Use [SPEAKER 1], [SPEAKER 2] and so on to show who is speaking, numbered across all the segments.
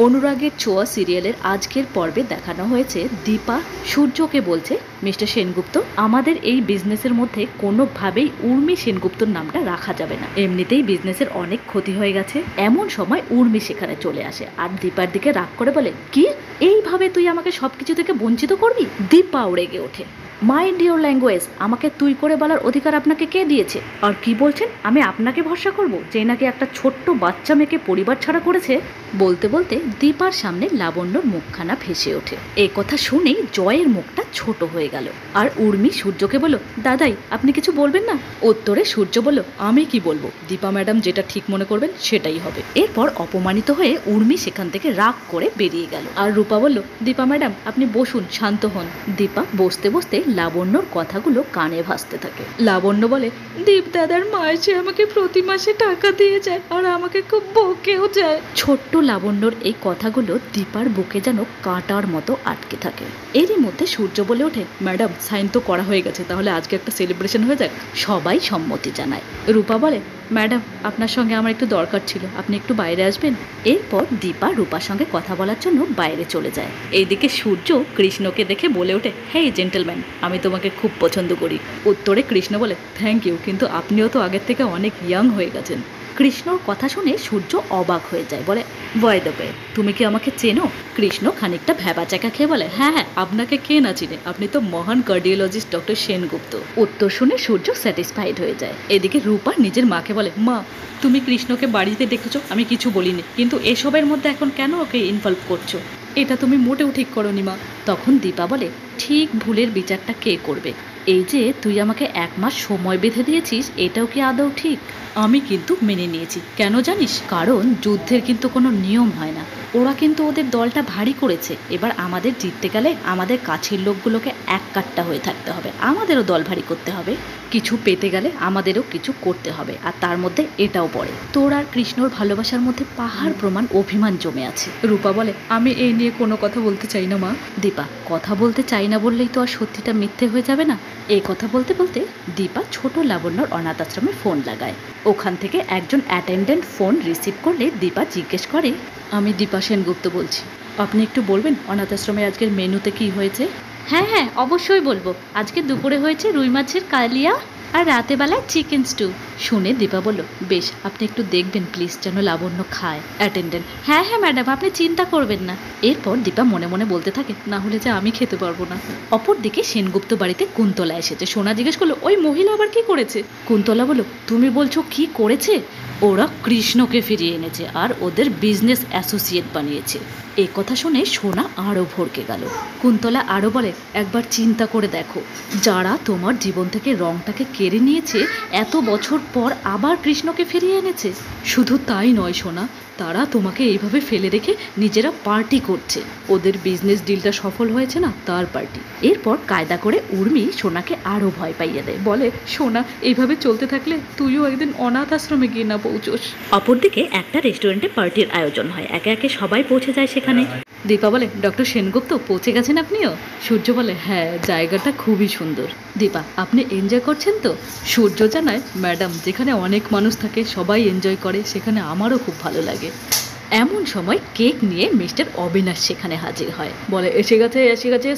[SPEAKER 1] অনুরাগের ছোঁয়া সিরিয়ালের আজকের পর্বে দেখানো হয়েছে দীপা সূর্যকে বলছে, মিস্টার সেনগুপ্ত, আমাদের এই বিজনেসের মধ্যে কোনোভাবেই উর্মি সেনগুপ্তর নামটা রাখা যাবে না। এমনিতেই বিজনেসের অনেক ক্ষতি হয়ে গেছে। এমন সময় উর্মি সেখানে চলে আসে আর দীপার দিকে রাগ করে বলে, কি এইভাবে তুই আমাকে সবকিছু থেকে বঞ্চিত করবি? দীপা রেগে ওঠে। মাইন্ড ইউর ল্যাঙ্গুয়েজ, আমাকে তুই করে বলার অধিকার আপনাকে কে দিয়েছে? আর কি বলছেন আমি আপনাকে ভরসা করব, যে নাকি একটা ছোট্ট বাচ্চা মেয়েকে পরিবার ছাড়া করেছে? বলতে বলতে দীপার সামনে লাবণ্যর মুখখানা ভেসে ওঠে। এই কথা শুনেই জয়ের মুখটা ছোট হয়ে গেল। আর উর্মি সূর্যকে বলল, দাদাই আপনি কিছু বলবেন না? উত্তরে সূর্য বলল, আমি কি বলবো, দীপা ম্যাডাম যেটা ঠিক মনে করবেন সেটাই হবে। এরপর অপমানিত হয়ে উর্মি সেখান থেকে রাগ করে বেরিয়ে গেল। আর রূপা বলল, দীপা ম্যাডাম আপনি বসুন, শান্ত হন। দীপা বসতে বসতে লাবণ্যর কথাগুলো কানে ভাসতে থাকে। লাবণ্য বলে, দীপ দাদার মা এসে আমাকে প্রতি মাসে টাকা দিয়ে যায় আর আমাকে খুব বকেও যায়। ছোট্ট লাবণ্যর এই কথাগুলো দীপার বুকে যেন কাঁটার মতো আটকে থাকে। এরই মধ্যে সূর্য বলে ওঠে, ম্যাডাম সাইন তো করা হয়ে গেছে, তাহলে আজকে একটা সেলিব্রেশন হয়ে যাক। সবাই সম্মতি জানায়। রূপা বলে, ম্যাডাম আপনার সঙ্গে আমার একটু দরকার ছিল, আপনি একটু বাইরে আসবেন? এরপর দীপা রূপার সঙ্গে কথা বলার জন্য বাইরে চলে যায়। এইদিকে সূর্য কৃষ্ণকে দেখে বলে ওঠে, হেই জেন্টলম্যান, আমি তোমাকে খুব পছন্দ করি। উত্তরে কৃষ্ণ বলে, থ্যাংক ইউ, কিন্তু আপনিও তো আগের থেকে অনেক ইয়াং হয়ে গেছেন। কৃষ্ণর কথা শুনে সূর্য অবাক হয়ে যায়, বলে, বয় দেবে, তুমি কি আমাকে চেনো? কৃষ্ণ খানিকটা ভ্যাবাচাকা খেয়ে বলে, হ্যাঁ হ্যাঁ, আপনাকে কে না চিনে, আপনি তো মহান কার্ডিওলজিস্ট ডক্টর সেনগুপ্ত। উত্তর শুনে সূর্য স্যাটিসফাইড হয়ে যায়। এদিকে রূপা নিজের মাকে বলে, মা তুমি কৃষ্ণকে বাড়িতে দেখেছো, আমি কিছু বলিনি, কিন্তু এসবের মধ্যে এখন কেন ওকে ইনভলভ করছো? এটা তুমি মোটেও ঠিক করোনি মা। তখন দীপা বলে, ঠিক ভুলের বিচারটা কে করবে? এই যে তুই আমাকে 1 মাস সময় বেঁধে দিয়েছিস, এটাও কি আদৌ ঠিক? আমি কিন্তু মেনে নিয়েছি, কেন জানিস? কারণ যুদ্ধের কিন্তু কোনো নিয়ম হয় না। ওরা কিন্তু ওদের দলটা ভারী করেছে। এবার আমাদের জিততে গেলে আমাদের কাছের লোকগুলোকে এক কাট্টা হয়ে থাকতে হবে, আমাদেরও দল ভারী করতে হবে। কিছু পেতে গেলে আমাদেরও কিছু করতে হবে, আর তার মধ্যে এটাও পড়ে। তোর আর কৃষ্ণর ভালোবাসার মধ্যে পাহাড় প্রমাণ অভিমান জমে আছে। রূপা বলে, আমি এই নিয়ে কোনো কথা বলতে চাই না মা। দীপা, কথা বলতে চাই না বললেই তো আর সত্যিটা মিথ্যে হয়ে যাবে না। এই কথা বলতে বলতে দীপা ছোট লাবণ্যর অনাথ আশ্রমে ফোন লাগায়। ওখান থেকে একজন অ্যাটেন্ডেন্ট ফোন রিসিভ করলে দীপা জিজ্ঞেস করে, আমি দীপা সেনগুপ্ত বলছি, আপনি একটু বলবেন অনাথ আশ্রমে আজকের মেনুতে কি হয়েছে? হ্যাঁ হ্যাঁ অবশ্যই বলবো। আজকে দুপুরে হয়েছে রুই মাছের কালিয়া আর রাতে বেলায় চিকেন স্টু। শুনে দীপা বলল, বেশ, আপনি একটু দেখবেন প্লিজ যেন লাবণ্য খায়। অ্যাটেন্ডেন্ট, হ্যাঁ হ্যাঁ ম্যাডাম, আপনি চিন্তা করবেন না। এরপর দীপা মনে মনে বলতে থাকে, না হলে যে আমি খেতে পারবো না। অপরদিকে সেনগুপ্ত বাড়িতে কুন্তলা এসেছে। সোনা জিজ্ঞেস করলো, ওই মহিলা আবার কি করেছে? কুন্তলা বলল, তুমি বলছো কি করেছে? ওরা কৃষ্ণকে ফিরিয়ে এনেছে আর ওদের বিজনেস অ্যাসোসিয়েট বানিয়েছে। এই কথা শুনে সোনা আরও ভরকে গেল। কুন্তলা আরও বলে, একবার চিন্তা করে দেখো, যারা তোমার জীবন থেকে রংটাকে কেড়ে নিয়েছে, এত বছর পর আবার কৃষ্ণকে ফিরিয়ে এনেছে। শুধু তাই নয় সোনা, তারা তোমাকে এইভাবে ফেলে রেখে নিজেরা পার্টি করছে। ওদের বিজনেস ডিলটা সফল হয়েছে না, তার পার্টি। এরপর কায়দা করে উর্মি সোনাকে আরও ভয় পাইয়ে দেয়, বলে, সোনা এইভাবে চলতে থাকলে তুইও একদিন অনাথ আশ্রমে গিয়ে না পৌঁছোস। অপরদিকে একটা রেস্টুরেন্টে পার্টির আয়োজন হয়। একে একে সবাই পৌঁছে যায় সেখানে। দীপা বলে, ডক্টর সেনগুপ্ত পৌঁছে গেছেন আপনিও? সূর্য বলে, হ্যাঁ, জায়গাটা খুবই সুন্দর। দীপা, আপনি এনজয় করছেন তো? সূর্য জানায়, ম্যাডাম যেখানে অনেক মানুষ থাকে সবাই এনজয় করে, সেখানে আমারও খুব ভালো লাগে। এমন সময় কেক নিয়ে মিস্টার অবিনাশ সেখানে হাজির হয়। বলে, এসে গেছে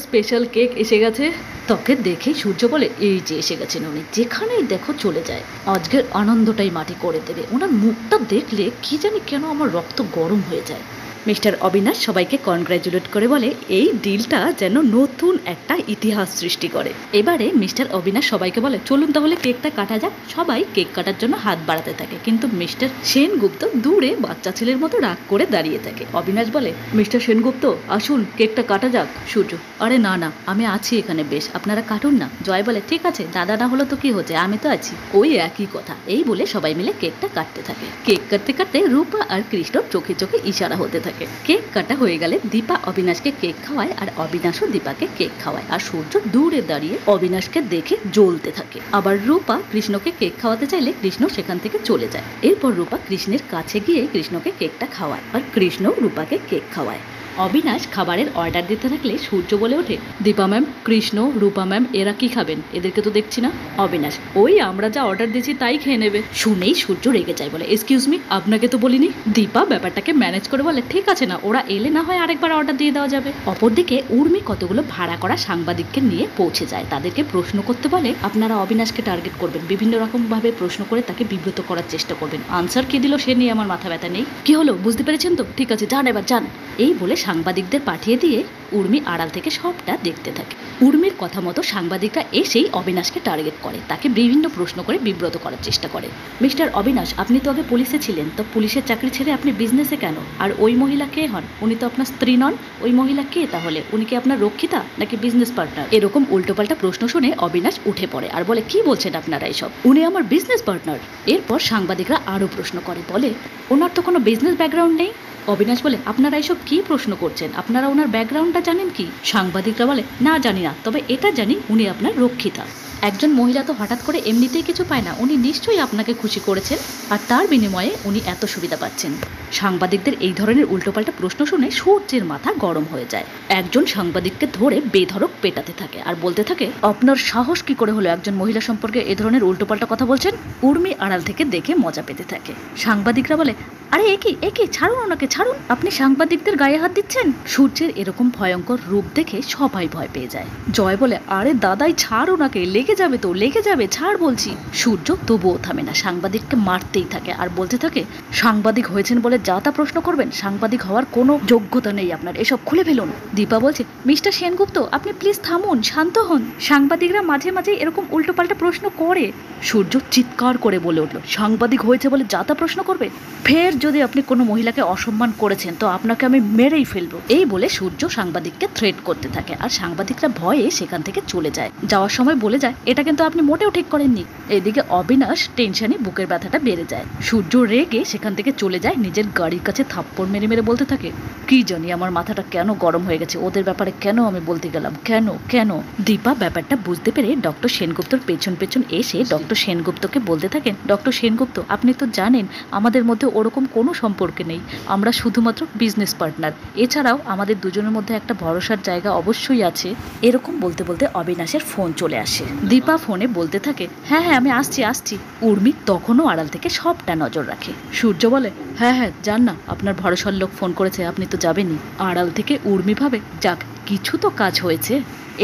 [SPEAKER 1] স্পেশাল কেক এসে গেছে। তোকে দেখেই সূর্য বলে, এই যে এসে গেছেন উনি, যেখানেই দেখো চলে যায়। আজকের আনন্দটাই মাটি করে দেবে। ওনার মুখটা দেখলে কি জানি কেন আমার রক্ত গরম হয়ে যায়। মিস্টার অবিনাশ সবাইকে কনগ্র্যাচুলেট করে বলে, এই ডিলটা যেন নতুন একটা ইতিহাস সৃষ্টি করে। এবারে মিস্টার অবিনাশ সবাইকে বলে, চলুন তাহলে কেকটা কাটা যাক। সবাই কেক কাটার জন্য হাত বাড়াতে থাকে, কিন্তু মিস্টার সেনগুপ্ত দূরে বাচ্চা ছেলের মতো রাগ করে দাঁড়িয়ে থাকে। অবিনাশ বলে, মিস্টার সেনগুপ্ত আসুন, কেকটা কাটা যাক। সূর্য, আরে না না, আমি আছি এখানে, বেশ আপনারা কাটুন না। জয় বলে, ঠিক আছে, দাদা না হলো তো কি হচ্ছে, আমি তো আছি। ওই একই কথা। এই বলে সবাই মিলে কেকটা কাটতে থাকে। কেক কাটতে কাটতে রূপা আর কৃষ্ণ চোখে চোখে ইশারা হতে থাকে। কেক কাটা হয়ে গেলে দীপা অবিনাশকে কেক খাওয়ায় আর অবিনাশও দীপাকে কেক খাওয়ায়। আর সূর্য দূরে দাঁড়িয়ে অবিনাশকে দেখে জ্বলতে থাকে। আবার রূপা কৃষ্ণকে কেক খাওয়াতে চাইলে কৃষ্ণ সেখান থেকে চলে যায়। এরপর রূপা কৃষ্ণের কাছে গিয়ে কৃষ্ণকে কেকটা খাওয়ায় আর কৃষ্ণ রূপাকে কেক খাওয়ায়। অবিনাশ খাবারের অর্ডার দিতে থাকলে সূর্য বলে ওঠে, দীপা ম্যাম, কৃষ্ণ, রূপা ম্যাম এরা কি খাবেন? এদেরকে তো দেখছি না। অবিনাশ, ওই আমরা যা অর্ডার দিয়েছি তাই খেয়ে নেবে। শুনেই সূর্য রেগে যায়, বলে এক্সকিউজ মি, আপনাকে তো বলিনি। দীপা ব্যাপারটাকে ম্যানেজ করে বলে, ঠিক আছে না, ওরা এলে না হয় আরেকবার অর্ডার দিয়ে দেওয়া যাবে। অপরদিকে উর্মি কতগুলো ভাড়া করা সাংবাদিককে নিয়ে পৌঁছে যায়। তাদেরকে প্রশ্ন করতে বলে, আপনারা অবিনাশকে টার্গেট করবেন, বিভিন্ন রকম ভাবে প্রশ্ন করে তাকে বিব্রত করার চেষ্টা করবেন। আনসার কি দিল সে নিয়ে আমার মাথা ব্যথা নেই। কি হলো বুঝতে পেরেছেন তো? ঠিক আছে, যান এবার যান। এই বলে সাংবাদিকদের পাঠিয়ে দিয়ে উর্মি আড়াল থেকে সবটা দেখতে থাকে। উর্মির কথা মতো সাংবাদিকরা এসেই অবিনাশকে টার্গেট করে, তাকে বিভিন্ন প্রশ্ন করে বিব্রত করার চেষ্টা করে। মিস্টার অবিনাশ, আপনি তো আগে পুলিশে ছিলেন, তো পুলিশের চাকরি ছেড়ে আপনি বিজনেসে কেন? আর ওই মহিলা কে হন? উনি তো আপনার স্ত্রী নন। ওই মহিলা কে তাহলে? উনি কি আপনার রক্ষিতা নাকি বিজনেস পার্টনার? এরকম উল্টোপাল্টা প্রশ্ন শুনে অবিনাশ উঠে পড়ে আর বলে, কি বলছেন আপনারা এসব? উনি আমার বিজনেস পার্টনার। এরপর সাংবাদিকরা আরও প্রশ্ন করে, বলে ওনার তো কোনো বিজনেস ব্যাকগ্রাউন্ড নেই। অবিনাশ বলে, আপনারা এসব কি প্রশ্ন করছেন? আপনারা ওনার ব্যাকগ্রাউন্ডটা জানেন কি? সাংবাদিকরা বলে, না জানি না, তবে এটা জানি উনি আপনার রক্ষিতা। একজন মহিলা তো হঠাৎ করে এমনিতেই কিছু পায় না, উনি নিশ্চয়ই আপনাকে খুশি করেছেন আর তার বিনিময়ে উনি এত সুবিধা পাচ্ছেন। সাংবাদিকদের এই ধরনের উল্টোপাল্টা প্রশ্ন শুনে সূর্যের মাথা গরম হয়ে যায়। একজন সাংবাদিককে ধরে বেধড়ক পেটাতে থাকে আর বলতে থাকে, আপনার সাহস কি করে হলো একজন মহিলা সম্পর্কে এ ধরনের উল্টোপাল্টা কথা বলছেন? উর্মি আড়াল থেকে দেখে মজা পেতে থাকে। সাংবাদিকরা বলে, আরে একে ছাড়ুন, ওনাকে ছাড়ুন, আপনি সাংবাদিকদের গায়ে হাত দিচ্ছেন। সূর্যের এরকম ভয়ঙ্কর রূপ দেখে সবাই ভয় পেয়ে যায়। জয় বলে, আরে দাদাই ছাড় ওনাকে, লেগে যাবে তো, লেগে যাবে, ছাড় বলছি। সূর্য তবুও থামে না, সাংবাদিককে মারতেই থাকে আর বলতে থাকে, সাংবাদিক হয়েছেন বলে যা তা প্রশ্ন করবেন? সাংবাদিক হওয়ার কোনো যোগ্যতা নেই আপনার, এসব খুলে ফেলুন। দীপা বলছে, মিস্টার সেনগুপ্ত আপনি প্লিজ থামুন, শান্ত হন, সাংবাদিকরা মাঝে মাঝে এরকম উল্টোপাল্টা প্রশ্ন করে। সূর্য চিৎকার করে বলে উঠল, সাংবাদিক হয়েছে বলে যা তা প্রশ্ন করবে? ফের যদি আপনি কোনো মহিলাকে অসম্মান করেছেন তো আপনাকে আমি মেরেই ফেলবো। এই বলে সূর্য সাংবাদিককে থ্রেট করতে থাকে আর সাংবাদিকরা ভয়ে সেখান থেকে চলে যায়। যাওয়ার সময় বলে যায়, এটা কিন্তু আপনি মোটেও ঠিক করেননি। এদিকে অবিনাশ টেনশনে বুকের ব্যথাটা বেড়ে যায়। সূর্য রেগে সেখান থেকে চলে যায়, নিজের গাড়ির কাছে থাপ্পড় মেরে মেরে বলতে থাকে, কি জানি আমার মাথাটা কেন গরম হয়ে গেছে, ওদের ব্যাপারে কেন আমি বলতে গেলাম, কেন কেন? দীপা ব্যাপারটা বুঝতে পেরে ডক্টর সেনগুপ্তর পেছন পেছন এসে ডক্টর সেনগুপ্তকে বলতে থাকেন, ডক্টর সেনগুপ্ত আপনি তো জানেন আমাদের মধ্যে ওরকম কোনো সম্পর্ক নেই, আমরা শুধুমাত্র বিজনেস পার্টনার, এছাড়াও আমাদের দুজনের মধ্যে একটা ভরসার জায়গা অবশ্যই আছে। এরকম বলতে বলতে অবিনাশের ফোন চলে আসে। দীপা ফোনে বলতে থাকে, হ্যাঁ আমি আসছি। উর্মি তখনও আড়াল থেকে সবটা নজর রাখে। সূর্য বলে, হ্যাঁ যান না, আপনার ভরসার লোক ফোন করেছে, আপনি তো যাবেনই। আড়াল থেকে উর্মি ভাবে, যাক কিছু তো কাজ হয়েছে।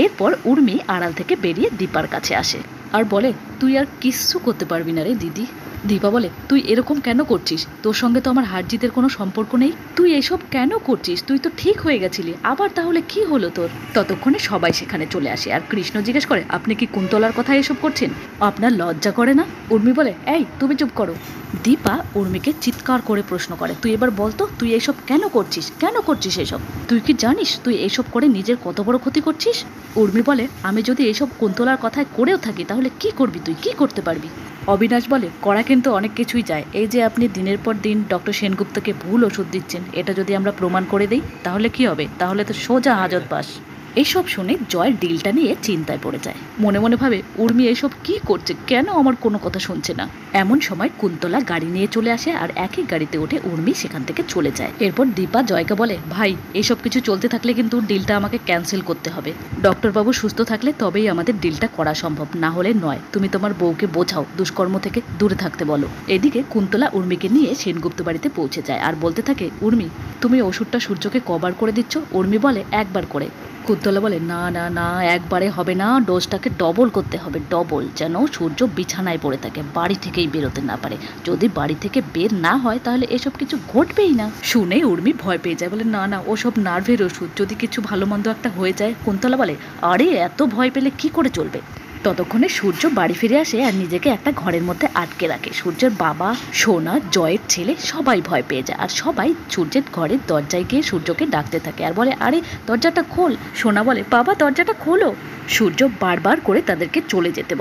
[SPEAKER 1] এরপর উর্মি আড়াল থেকে বেরিয়ে দীপার কাছে আসে আর বলে, তুই আর কিচ্ছু করতে পারবি না রে দিদি। দীপা বলে, তুই এরকম কেন করছিস? তোর সঙ্গে তো আমার হার জিতের কোনো সম্পর্ক নেই, তুই এসব কেন করছিস? তুই তো ঠিক হয়ে গেছিলি, আবার তাহলে কি হলো তোর? ততক্ষণে সবাই সেখানে চলে আসে আর কৃষ্ণ জিজ্ঞেস করে, আপনি কি কুন্তলার কথা এসব করছেন? আপনার লজ্জা করে না? উর্মি বলে, এই তুমি চুপ করো। দীপা উর্মিকে চিৎকার করে প্রশ্ন করে, তুই এবার বলতো তুই এসব কেন করছিস এসব? তুই কি জানিস তুই এসব করে নিজের কত বড় ক্ষতি করছিস? উর্মি বলে, আমি যদি এসব কুন্তলার কথায় করেও থাকি তাহলে কি করবি তুই, কি করতে পারবি? অবিনাশ বলে, করা কিন্তু অনেক কিছুই যায়, এই যে আপনি দিনের পর দিন ডক্টর সেনগুপ্তকে ভুল ওষুধ দিচ্ছেন, এটা যদি আমরা প্রমাণ করে দিই তাহলে কি হবে? তাহলে তো সোজা হাজত বাস। এইসব শুনে জয় ডিলটা নিয়ে চিন্তায় পড়ে যায়। মনে মনে ভাবে, উর্মি এসব কি করছে, কেন আমার কোনো কথা শুনছে না? এমন সময় কুন্তলা গাড়ি নিয়ে চলে আসে আর একই গাড়িতে উঠে উর্মি সেখান থেকে চলে যায়। এরপর দীপা জয়কে বলে, ভাই এইসব কিছু চলতে থাকলে কিন্তু ডিলটা আমাকে ক্যান্সেল করতে হবে। ডক্টরবাবু সুস্থ থাকলে তবেই আমাদের ডিলটা করা সম্ভব, না হলে নয়। তুমি তোমার বউকে বোঝাও, দুষ্কর্ম থেকে দূরে থাকতে বলো। এদিকে কুন্তলা উর্মিকে নিয়ে সেনগুপ্ত বাড়িতে পৌঁছে যায় আর বলতে থাকে, উর্মি তুমি ওষুধটা সূর্যকে কবার করে দিচ্ছ? উর্মি বলে, একবার করে। কুন্তলা বলে, না একবারে হবে না, ডোজটাকে ডবল করতে হবে, ডবল, যেন সূর্য বিছানায় পড়ে থাকে, বাড়ি থেকেই বেরোতে না পারে। যদি বাড়ি থেকে বের না হয় তাহলে এসব কিছু ঘটবেই না। শুনে উর্মি ভয় পেয়ে যায়, বলে, না ওসব নার্ভের ওষুধ, যদি কিছু ভালো মন্দ একটা হয়ে যায়। কুন্তলা বলে, আরে এত ভয় পেলে কি করে চলবে? ততক্ষণে সূর্য বাড়ি ফিরে আসে আর নিজেকে একটা ঘরের মধ্যে আটকে রাখে। সূর্যের বাবা, সোনা, জয়ের ছেলে সবাই ভয় পেয়ে যায় আর সবাই সূর্যের ঘরের দরজায় গিয়ে সূর্যকে ডাকতে থাকে আর বলে, আরে দরজাটা খোল। সোনা বলে, বাবা দরজাটা খোলো। সূর্য বারবার করে তাদেরকে চলে যেতে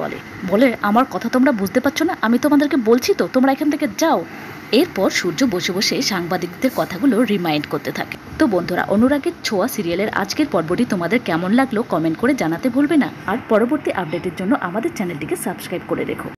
[SPEAKER 1] বলে, আমার কথা তোমরা বুঝতে পারছো না? আমি তোমাদেরকে বলছি তো, তোমরা এখান থেকে যাও। এরপর সূর্য বসে বসে সাংবাদিকদের কথাগুলো রিমাইন্ড করতে থাকে। তো বন্ধুরা, অনুরাগের ছোঁয়া সিরিয়ালের আজকের পর্বটি তোমাদের কেমন লাগলো কমেন্ট করে জানাতে ভুলবে না। আর পরবর্তী আপডেটের জন্য আমাদের চ্যানেলটিকে সাবস্ক্রাইব করে রেখো।